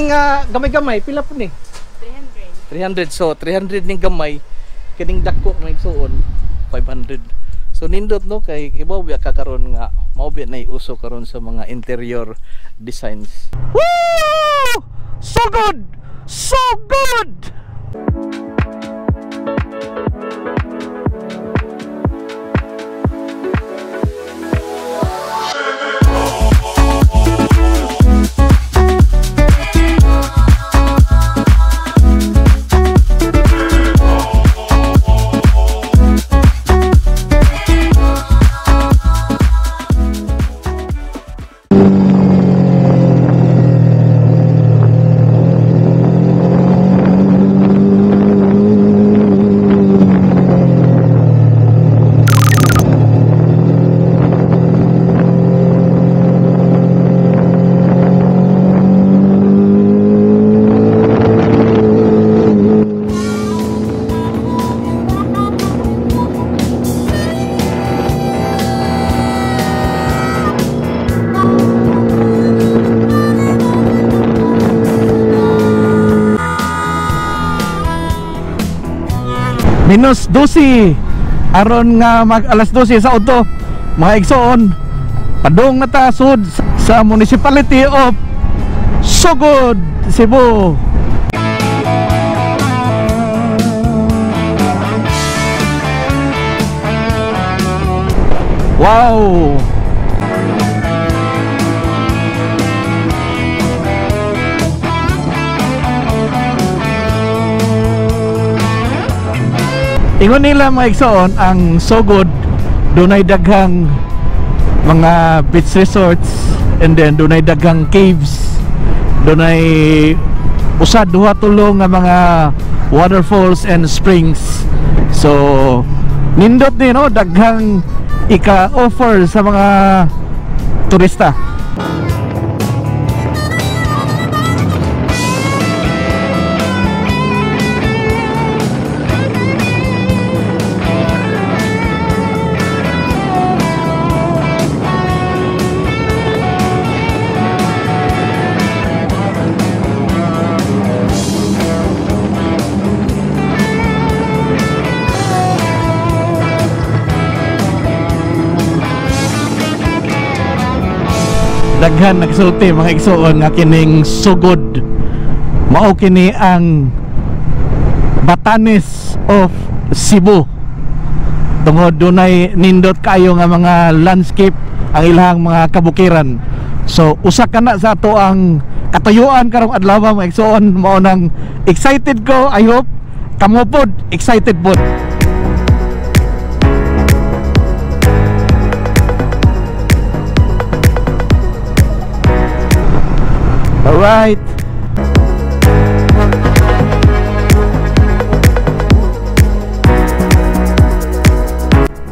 Kining gamay-gamay pila po ni? 300. So 300 ning gamay, kining dako nga igsuon 500. So nindot no kay ibaw biya ka karon nga mao biya na uso karon sa mga interior designs. Woo! So good! So good! Minus 12 aron nga mag alas 12 sa auto mga igsoon padung na ta sud sa municipality of Sugod, Cebu. Wow. Ingon nila mga igsoon ang Sugod dunay daghang mga beach resorts and then dunay daghang caves, dunay usad duha tulo nga mga waterfalls and springs. So nindot ni no daghang ika-offer sa mga turista. Daghan nagsulti mga igsoon nga kining Sugod mao kini ang Batanes of Cebu. Tungod dunay nindot kayo nga mga landscape ang ilang mga kabukiran. So usa kana sa ato ang katuyuan karong adlaw mga igsoon, mao nang excited ko. I hope kamo pod excited pod. Alright.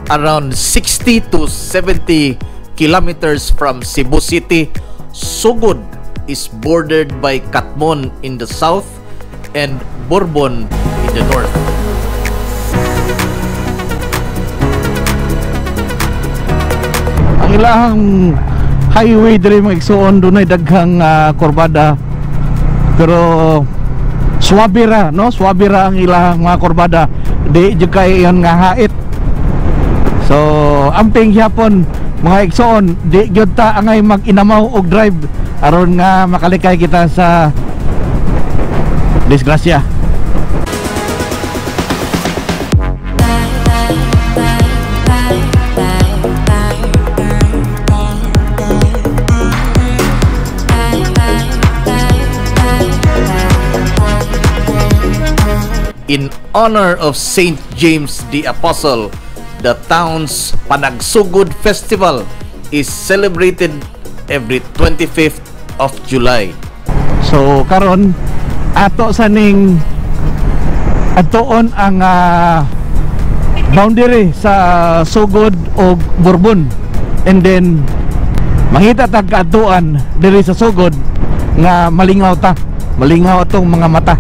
Around 60 to 70 kilometers from Cebu City, Sugod is bordered by Katmon in the south and Bourbon in the north. Ang ilang highway diri mga igsoon dunay daghang kurbada pero swabira no, swabira ang ilang mga kurbada, di jud kay yon nga hait. So amping gyapon mga igsoon di gyud ta angay mag-inamaw og drive aron nga makalikay kita sa disgrasya. In honor of Saint James the Apostle, the town's Panagsugod Festival is celebrated every 25th of July. So karon ato sa ning atoon ang boundary sa Sugod o Bourbon, and then mangita tag kaatuan diri sa Sugod nga malingaw ta, malingaw atong mga mata.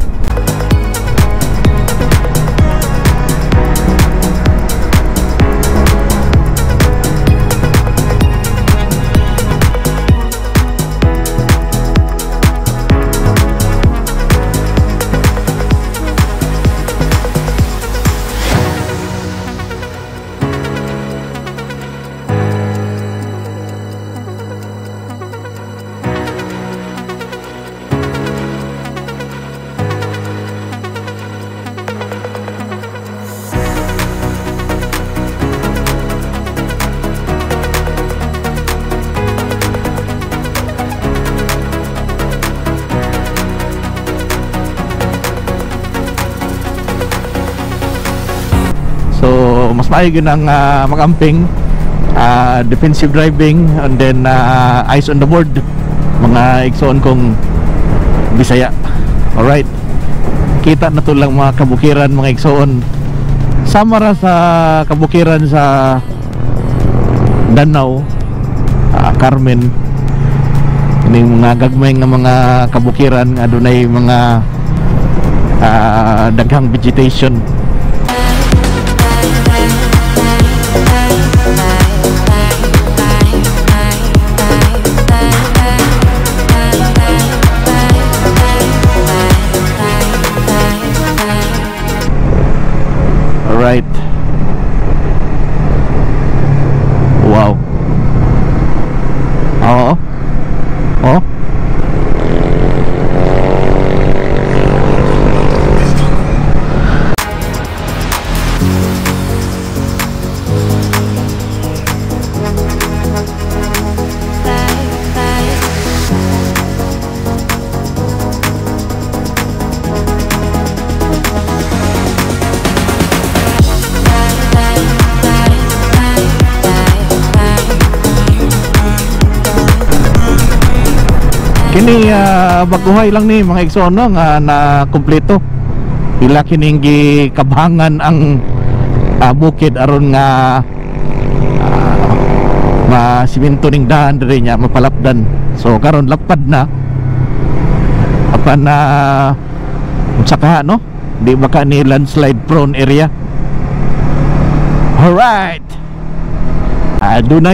mas maayo gyud ang magamping, defensive driving, and then eyes on the board, mga igsoon kong Bisaya. Alright, kita na to lang mga kabukiran, mga igsoon. Sama ra sa kabukiran sa Danau, Carmen, ini mga gagmay nga mga kabukiran nga adunay mga daghang vegetation. Alright. Wow. Oo. Oh. Kini baguhay lang ni mga igsoon no, nga na kumpleto. Pila kining gikabhangan ang bukid aron nga masiminto ning daan diri nya mapalapdan. So karon lapad na apan saka no, di baka ni landslide prone area. Alright, doon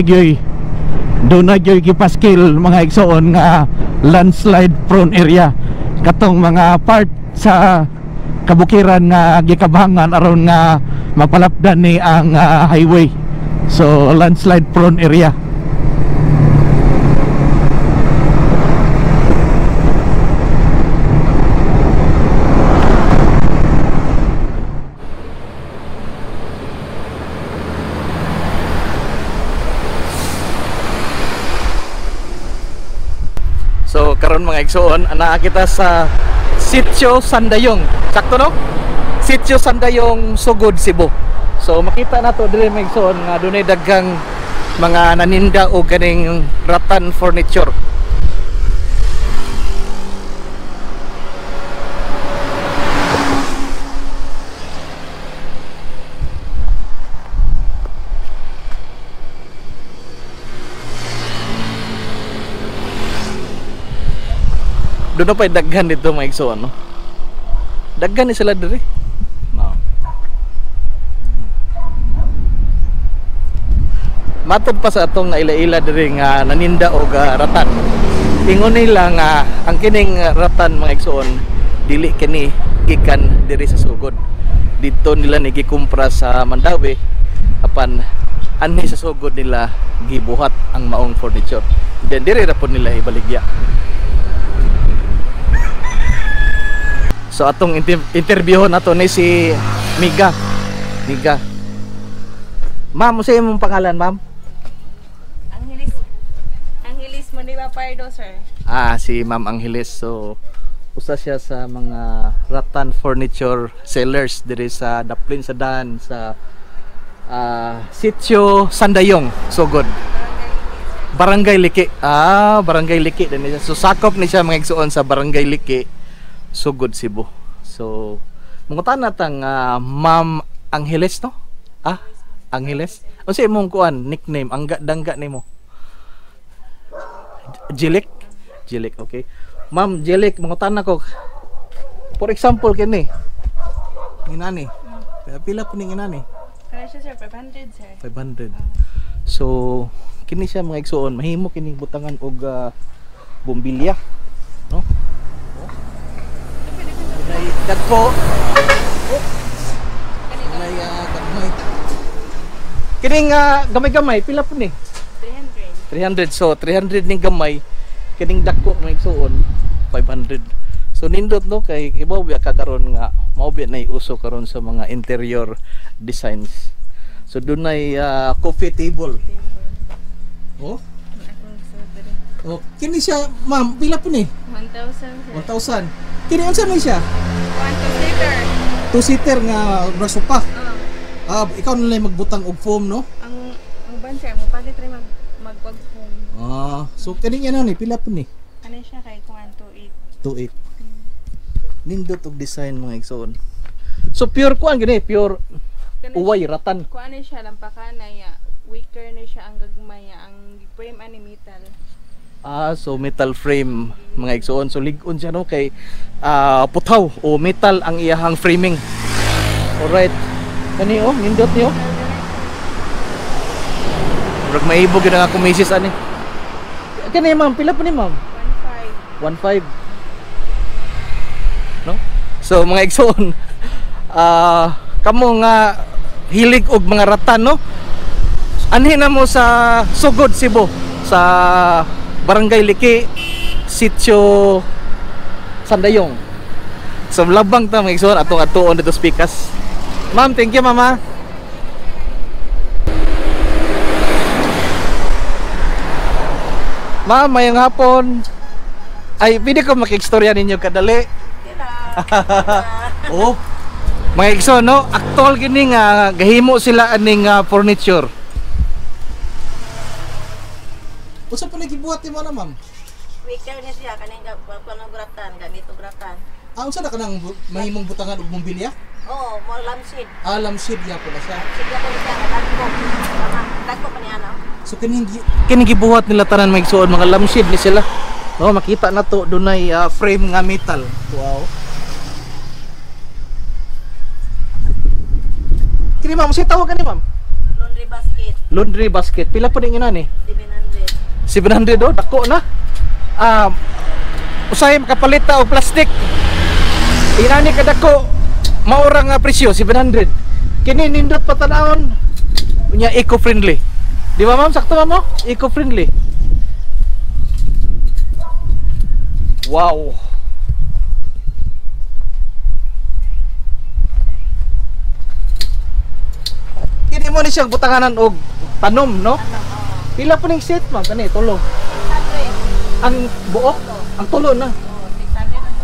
na gyoy gipaskil mga igsoon nga landslide prone area katong mga part sa kabukiran nga gikabhangan aron nga mapalapdan ni ang highway. So landslide prone area. So karon mga igsoon, ana kita sa Sitio Sandayong. Sakto no? Sitio Sandayong, Sugod, Cebu. So makita na to diri mga igsoon nga dunay daghang mga naninda o ganing rattan furniture. Doon pa daghan dito mga igsoon no. Daghan ni sila diri. No. Matod pa sa atong naila-ila diri nga naninda og ratan. Ingon nila nga ang kining ratan mga igsoon dili kini gikan diri sa Sugod. Dito nila ni gikumpra sa Mandawi apan anhi sa Sugod nila gibuhat ang maong furniture. Then diri ra pud nila ibaligya. So atong interview nato ni si Miga. Ma'am, sa imong pangalan, ma'am? Angelis Manila Pardo, sir. Si Ma'am Angelis. So usa siya sa mga rattan furniture sellers diri sa Daplin sa daan sa Sitio Sandayong, Sugod. Barangay Liki. Barangay Liki din siya. So sakop ni siya mga igsoon sa Barangay Liki, Sugod, Cebu. So mungutan natang Ma'am Angeles no? Angeles. Unsa imong kuan nickname? Dangga nimo? Jilik, okay. Ma'am Jilik, mungutan nako. For example kini. Inani. Pila po ning inani? Kaya siya, sir, 500, sir. 500. So kini siya mga igsoon, mahimo kini butangan og bombilya, no? Dagko. Gamay. Kining gamay-gamay pila po ni? 300. 300. So 300 ning gamay, kining dagko mga igsoon 500. So nindot no kay mao biya kakaron nga mao biya nay uso karon sa mga interior designs. So dunay coffee table. Oh? Oh, kini siya, ma'am, pila po ni? 1,000, sir. 1,000. Kini unsa ni siya? 2-seater. 2-seater nga sofa. Ikaw na lang magbutang og foam, no? Ang ban sir, mo palit rin magpag-home. So kani ano ni pila po ni? Ano siya kay kuan 28. 28. Nindot og design mga igsoon. So pure kuan gani, pure uway ratan. Kuan na siya lampakan na ya. Weaker na siya ang gagmay ang frame ani metal. So metal frame mga igsoon. So lig-on siya no kay putaw o metal ang iyahang framing. Alright. Kani nindot niyo. Murag maibog yun ang akong misis ani. Kani ma'am, pila po ni ma'am? 1.5. No? So mga igsoon, kamo nga hilig og mga ratan, no? Anhin na mo sa Sugod, Cebu, sa Barangay Liki, Sitio Sandayong. So labang ta mga igsoon atong atuon dito speakers. Ma'am, thank you mama. Ma'am, mayang hapon. Ay, pwede ko makikstorya ninyo kadali. Oh. Mga igsoon, no? Actual gini nga gahimo sila aning furniture. Usa pa lagi buhat mo na, ma'am? Weaker ni siya kaning gratan, gamit og gratan. Unsa na kanang mahimong butangan og mobilya? Oo, more lampshade. Lampshade ya po na siya. Sige ko siya dagko pa niya no. So kining gibuhat nila tanan mga igsoon, mga lampshade ni sila. No, makita na to dunay frame nga metal. Wow. Kini ma'am, si tawag ni ma'am? Laundry basket. Laundry basket. Pila po din yun ni? 700. 700 dako na. Usay makapalit ta og plastic. Inani kadako maura nga presyo 700. Kini nindot patanawon unya eco-friendly. Di ba ma'am, sakto mo? Eco-friendly. Wow. Kini mo ni siyang butanganan og tanom, no? Pila po ning set ma'am kani tulo? Ang buok, ang tulo na.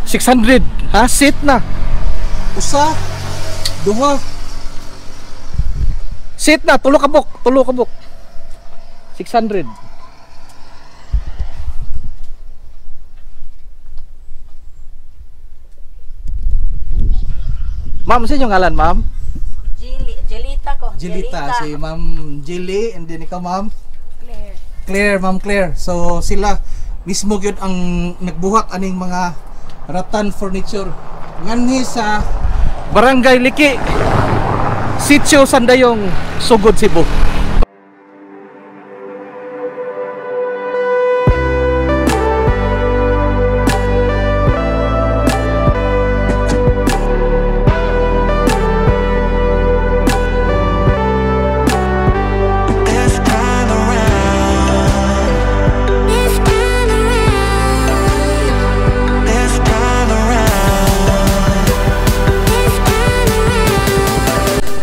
600. Ha, set na. Usa, duha. Set na, tulo ka buk. 600. Ma'am, sa inyong ngalan, ma'am? Jelita ko. Jelita, si Ma'am Jelly, and then ikaw, ma'am? Claire. Claire, Ma'am Claire. So sila mismo gyud ang nagbuhat aning mga ratan furniture nganhi sa Barangay Liki, Sitio Sandayong, Sugod, Cebu.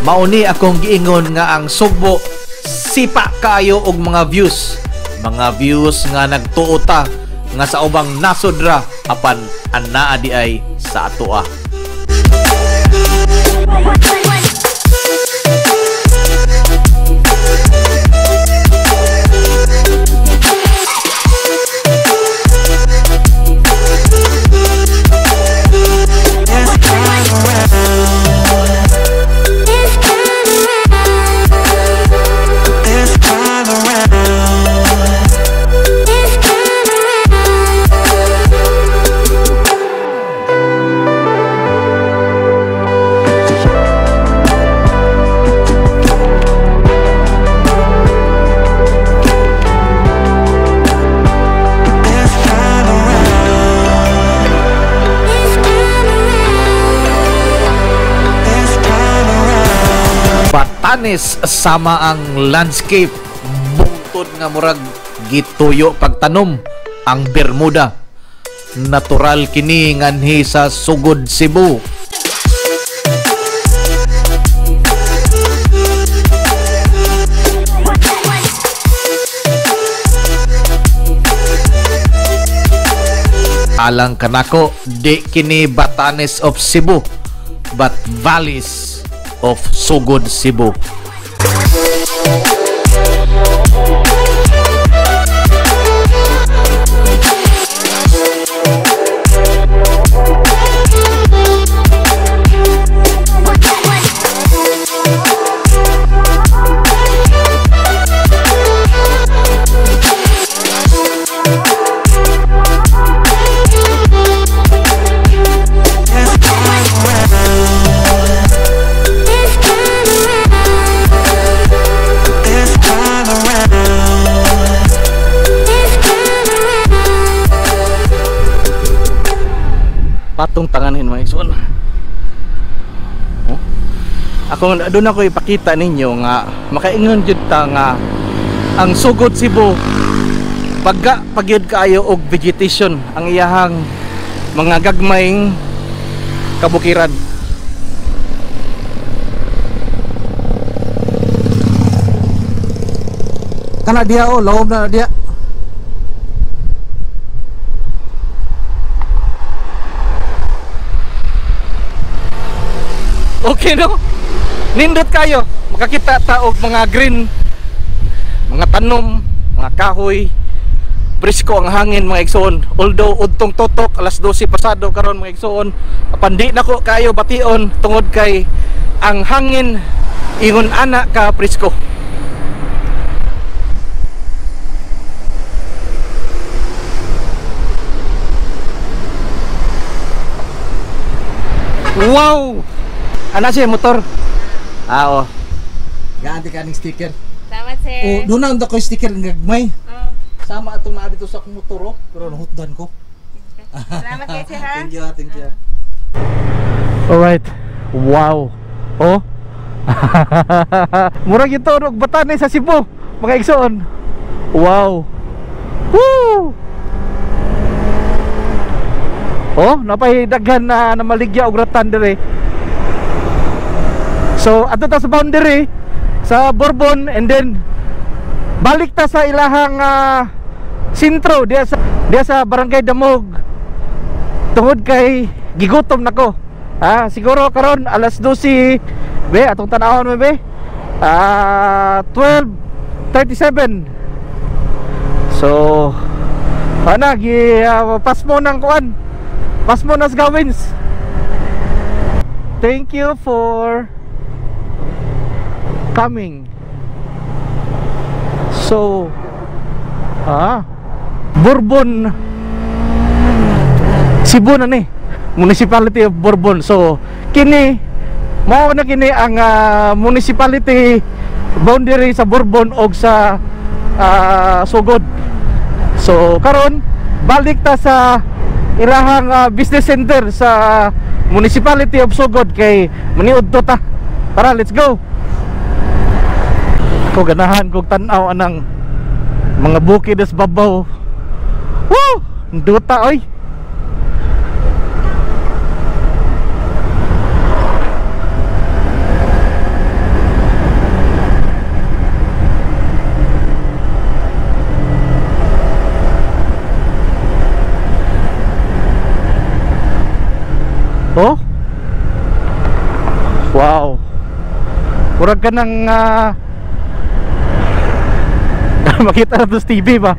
Mauni akong giingon nga ang Sugbo sipa kaayo og mga views nga nagtuota nga sa ubang nasudra apan anaa di ay sa atoa. Batanes sama ang landscape, bungtod nga murag gituyo pagtanom ang Bermuda. Natural kini nganhi sa Sugod, Cebu. Alang kanako, di kini Batanes of Cebu, but Valleys of Sugod, Cebu. Patong tanganin mga igsoon. Oh? Doon ako ipakita ninyo nga makaingon jud ta nga ang Sugod, Cebu pagyud kaayo og vegetation ang iyahang mga gagmayng kabukiran. Kana dia lawom na dia. Okay no? Nindot kayo. Makakita ta og mga green, mga tanom, mga kahoy. Presko ang hangin mga igsoon. Although udtong totok alas 12 pasado karon mga igsoon, pandi nako kayo bation tungod kay ang hangin ingon ana ka presko. Wow! Ana siya motor. Oo. Gaanti ka ning sticker. Salamat, sir. Oh, doon na ko sticker ng gagmay. Oh, Sama atong naa dito sa akong motor, pero nahutdan ko. salamat kayo, sir, ha? Thank you, thank you. Alright. Wow. Oh. Murag ito og Batanes sa Cebu, mga igsoon. Wow. Woo! Oh, napay daghan na maligya og ratan dire. So, ato ta sa boundary sa Bourbon and then balik ta sa ilahang sentro diya sa Barangay Damog. Tungod kay gigutom nako. Siguro karon alas 12 be atong tan-awon mo be. 12:37. So, ana gi pas mo nang kuan. Pas mo nas gawins. Thank you for coming. So, Bourbon, Cebu na ni, Municipality of Bourbon. So, kini mao na kini ang municipality boundary sa Bourbon og sa Sugod. So, karon balik ta sa ilahang business center sa Municipality of Sugod kay maniudto ta. Tara, let's go. Ko ganahan kog tan-aw anang mga bukid sa babaw. Woo! Duta oy. Oh? Wow. Murag ka ng makita na to sa TV ba?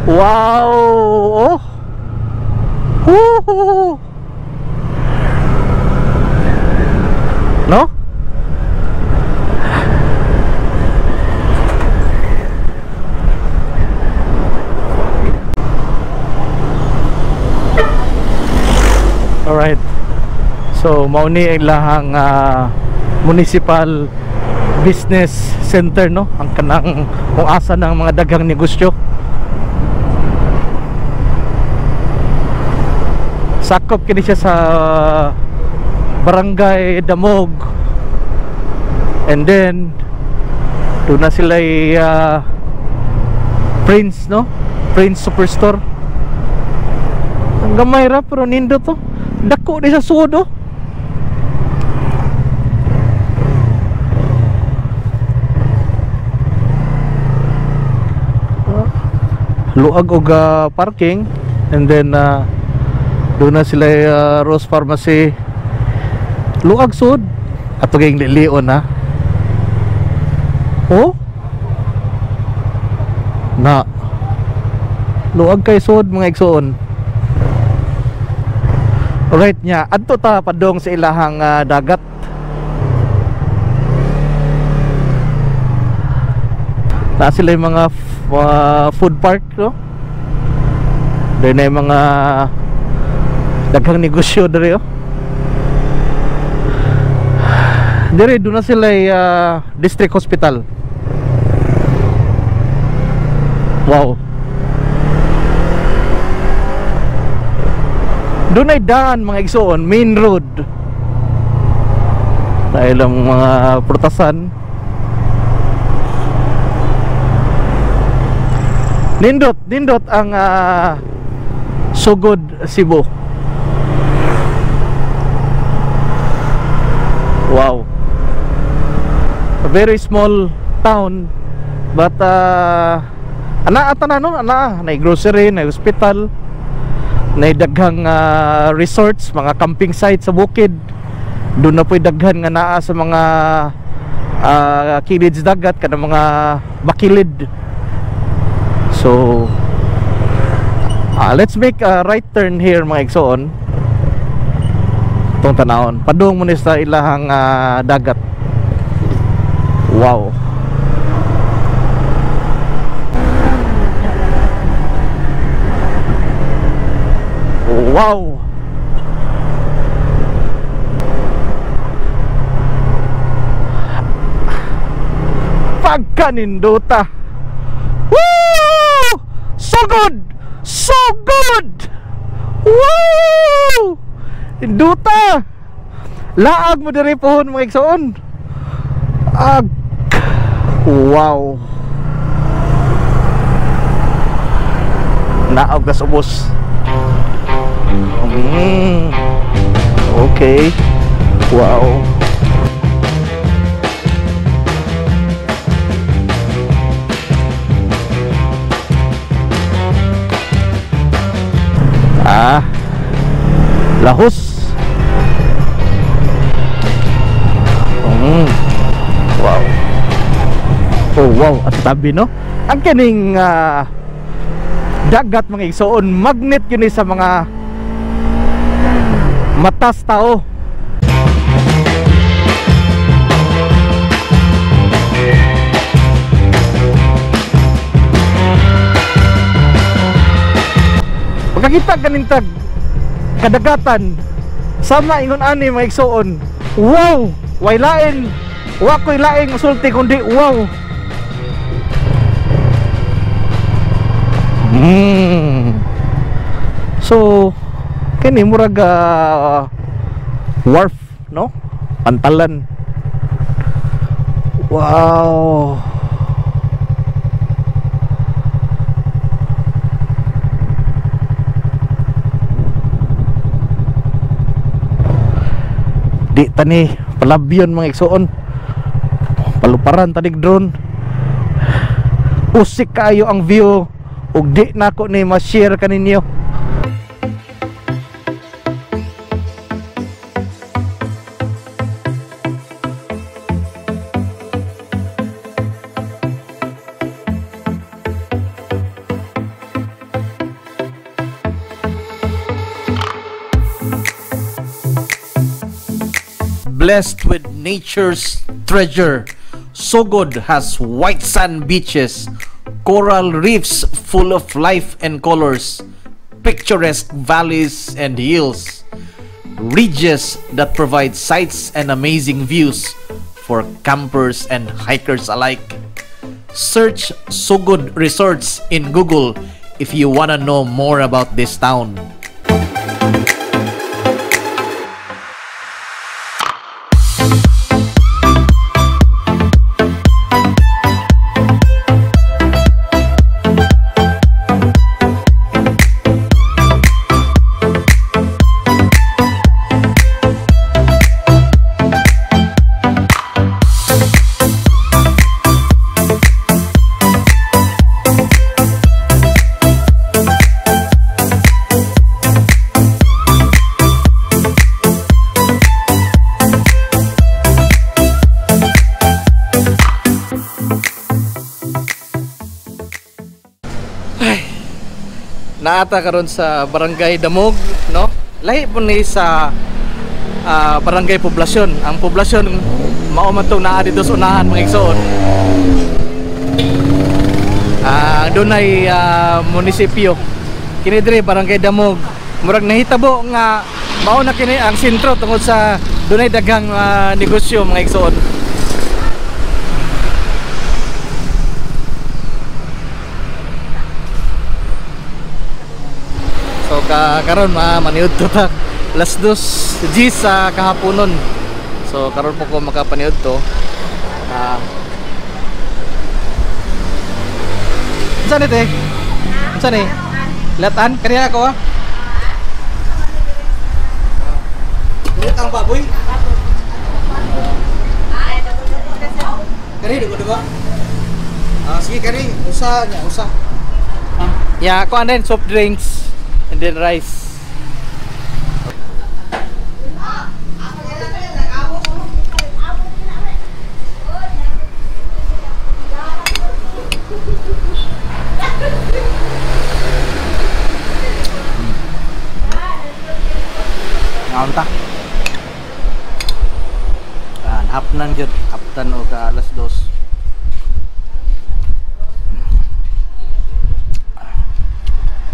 Wow. Oh. Woo. No? Alright. So mauni ang lahang municipal business center, no, ang kanang kung asa ng mga dagang negosyo. Sakop kini siya sa Barangay Damog, and then doon na sila Prince, no, Prince Superstore. Ang gamay ra pero nindo to, dako di sa sudo. Luag og parking, and then doon na sila Rose Pharmacy. Luag sud, Ato kayong lilion ha. Oh? Na. Luag kay sud mga igsoon. Alright nya, adto ta padong sa ilahang dagat. Na sila yung mga food park, no? Doon na yung mga daghang negosyo diri, oh. Diri doon na sila district hospital. Wow. Doon ay daan mga igsoon, main road. Dahil ang mga prutasan. Nindot ang Sugod, Cebu. Wow. A very small town, but ana na grocery, na hospital, na daghang resorts, mga camping sites sa bukid. Doon na po'y daghan nga naa sa mga kilid sa dagat, kada mga bakilid. So let's make a right turn here mga igsoon. Itong tanawon, padung mo sa ilahang dagat. Wow. Wow. Pagkanindota. Woo! So good! So good! Woo! Induta! Laag mo diri pohon mga igsoon. Wow. Naog na subos. Okay. Wow. Lahos. Wow. Oh wow, at tabi no. Ang kining dagat mga igsoon, magnet yun sa mga matas tao. Pagkakita kanintag kadagatan sama ingon ani mga igsoon. Wow, way lain. Wa ko'y laing sulti kundi wow. So kini murag wharf, no? Pantalan. Wow. Di tani palabyon mga igsoon. Paluparan tanig drone. Usik kayo ang view ug di nako ni ma-share kaninyo. Blessed with nature's treasure, Sugod has white sand beaches, coral reefs full of life and colors, picturesque valleys and hills, ridges that provide sights and amazing views for campers and hikers alike. Search Sugod Resorts in Google if you want to know more about this town. naata karon sa Barangay Damog, no? Lahi po ni sa barangay poblasyon. Ang poblasyon mao man tong naa dito sa unahan mga igsoon. Dunay munisipyo. Kini diri Barangay Damog. Murag nahitabo nga mao na kini ang sentro tungod sa dunay daghang negosyo mga igsoon. So karon maniud to ta alas 2 G sa kahaponon. So karon po ko makapaniud to. Saan ito eh? Saan eh? Latan? Kanina ako ah? Ulit ang baboy? Kani, dugo-dugo? Sige kani, usa niya, usa. Yeah, kuha din, soft drinks and then rice. Naunta. Hapnan jud, haptan o ka alas 2.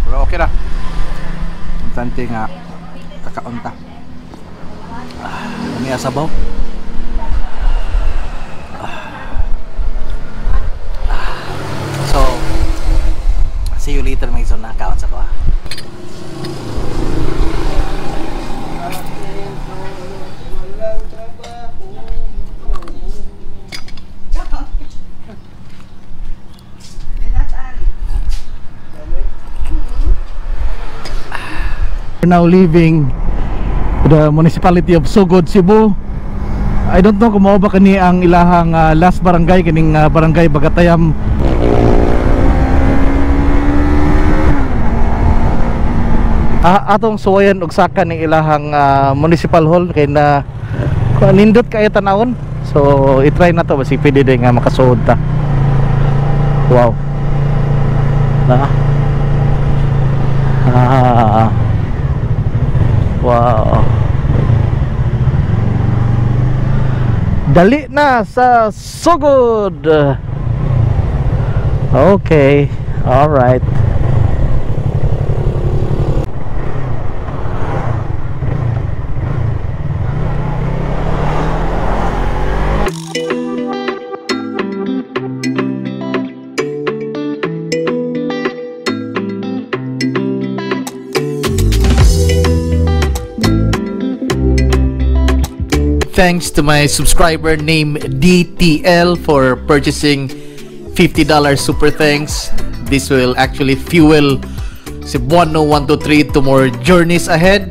Pero okay ra. Importante nga kakaunta. Ini asabaw. So, see you later mga ison na kaon sa ko. We're now leaving the municipality of Sugod, Cebu. I don't know kung mao ba kani ang ilahang last barangay, kining barangay Bagatayam. Atong suwayan og saka ning ilahang municipal hall kay na nindot kay tanawon. So i-try na to basi pwede din nga makasuod ta. Wow. Wow. Dali na sa Sugod. Okay. All right. Thanks to my subscriber named DTL for purchasing $50 super thanks. This will actually fuel Cebuano 123 to more journeys ahead.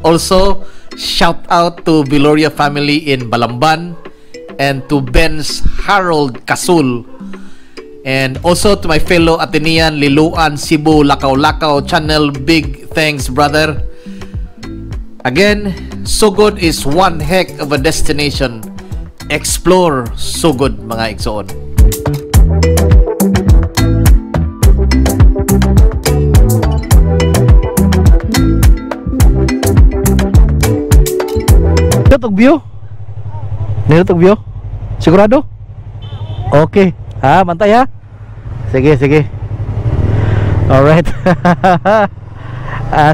Also, shout out to Viloria family in Balamban and to Ben's Harold Kasul, and also to my fellow Atenean Liluan Cebu Lakaw channel. Big thanks, brother. Again, Sugod is one heck of a destination. Explore Sugod mga igsoon. Nindot view? Nindot view? Sigurado? Okay. Bantay ha? Sige, sige. Alright.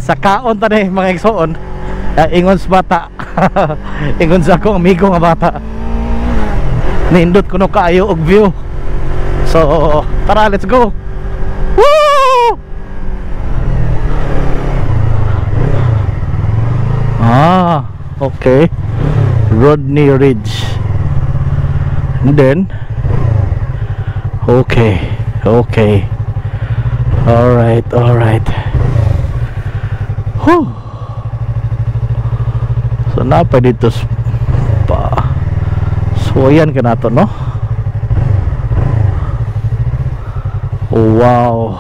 Sa kaon ta ni mga igsoon. Ingon sa bata. Ingon sa akong amigo nga bata. Nindot kuno kaayo og view. So, tara, let's go. Woo! Okay. Rodney Ridge. And then okay. Alright. Whew. So napa dito pa. So yan ka nato, no? Oh, wow.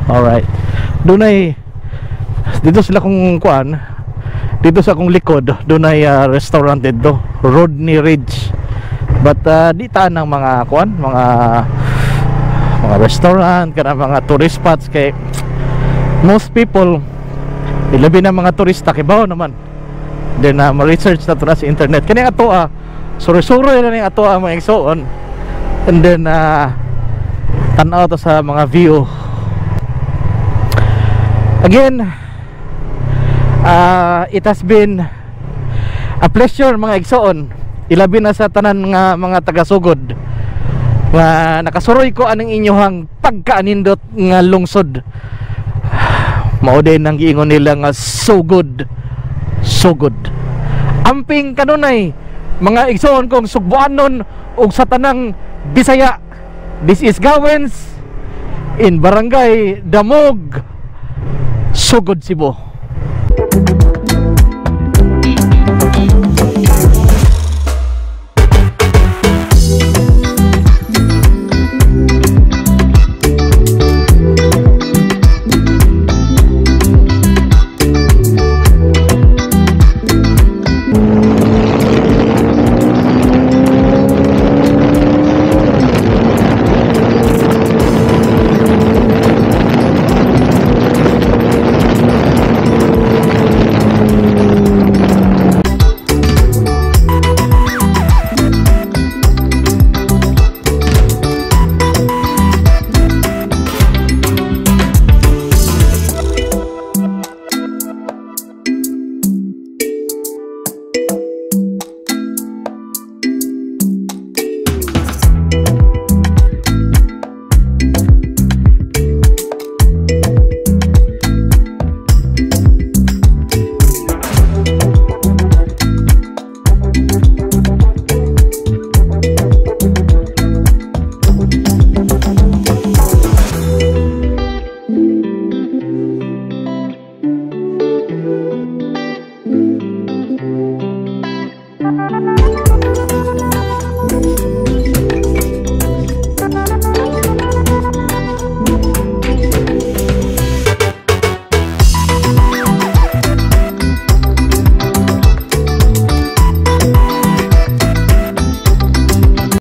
Alright. Dunay dito sila kung kuan. Dito sa akong likod, dunay restaurant dito, Rodney Ridge. But di taan ng mga kuan, mga restaurant, kana mga tourist spots kay most people ilabi na mga turista kibaw naman. Then ma-research na to na sa internet. Kani ato suri-suri na ni ato mga igsoon. And then tanaw to sa mga view. Again, it has been a pleasure mga igsoon, ilabi na sa tanan nga mga taga-sugod nga nakasuroy ko anong inyohang pagkaanindot nga lungsod. Mao din ang giingon nila nga so good, so good. Amping kanunay mga igsoon kong Sugbuanon ug sa tanang Bisaya. This is Gawens in Barangay Damog, Sugod, Cebu.